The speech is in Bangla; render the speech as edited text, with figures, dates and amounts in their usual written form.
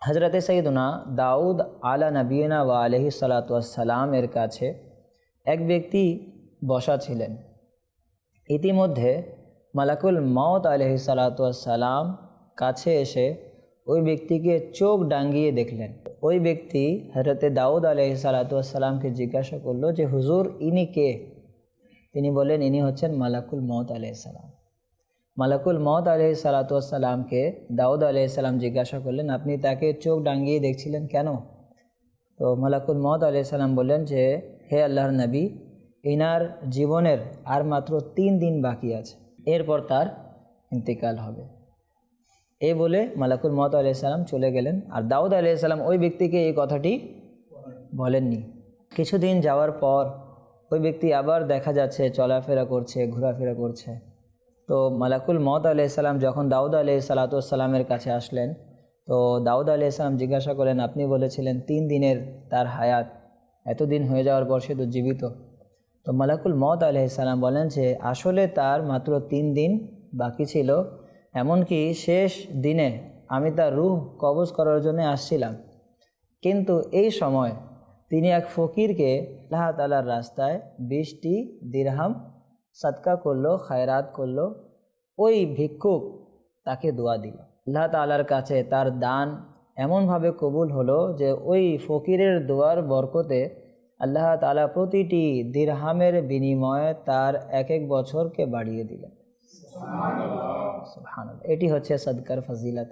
হজরতে সৈয়দনা দাউদ আলা নবীনা ওয়া আলাইহিস সালাতু ওয়াস সালামের কাছে এক ব্যক্তি বসা ছিলেন। ইতিমধ্যে মালাকুল মউত আলাইহিস সালাতু ওয়াস সালাম কাছে এসে ওই ব্যক্তিকে চোখ ডাঙ্গিয়ে দেখলেন। ওই ব্যক্তি হজরতে দাউদ আলাইহিস সালাতু ওয়াস সালামকে জিজ্ঞাসা করলো যে হুজুর ইনি কে? তিনি বললেন ইনি হচ্ছেন মালাকুল মউত আলাইহিস সালাম। মালাকুল মউত আলাইহিস সালাতু ওয়াস সালামকে দাউদ আলাইহিস সালাম জিজ্ঞাসা করলেন আপনি তাকে চোখ ডাঙ্গিয়ে দেখছিলেন কেন? তো মালাকুল মউত আলাইহিস সালাম বললেন যে হে আল্লাহর নবী, ইনার জীবনের আর মাত্র 3 দিন বাকি আছে, এরপর তার ইন্তেকাল হবে। এই বলে মালাকুল মউত আলাইহিস সালাম চলে গেলেন। আর দাউদ আলাইহিস সালাম ওই ব্যক্তিকে এই কথাটি বলেননি। কিছুদিন যাওয়ার পর ওই ব্যক্তি আবার দেখা যাচ্ছে চলাফেরা করছে, ঘোরাফেরা করছে। তো মালাকুল মউত আলাইহিস সালাম যখন দাউদ আলাইহিস সালাতু ওয়াস সালামের কাছে আসলেন, তো দাউদ আলাইহিস সালাম জিজ্ঞাসা করলেন আপনি বলেছিলেন 3 দিনের তার হায়াত, এতদিন হয়ে যাওয়ার পর সে তো জীবিত। তো মালাকুল মউত আলাইহিস সালাম বলেন যে আসলে তার মাত্র 3 দিন বাকি ছিল, এমনকি শেষ দিনে আমি তার রূহ কবজ করার জন্য আসছিলাম, কিন্তু এই সময় তিনি এক ফকিরকে আল্লাহ তাআলার রাস্তায় 20টি দিরহাম সদকা করলো, খায়রাত করলো। ওই ভিক্ষুক তাকে দোয়া দিল। আল্লাহ তাআলার কাছে তার দান এমনভাবে কবুল হলো যে ওই ফকিরের দোয়ার বরকতে আল্লাহ তাআলা প্রতিটি দিরহামের বিনিময়ে তার 1 বছরকে বাড়িয়ে দিলেন। সুবহানাল্লাহ। এটি হচ্ছে সদকার ফজিলত।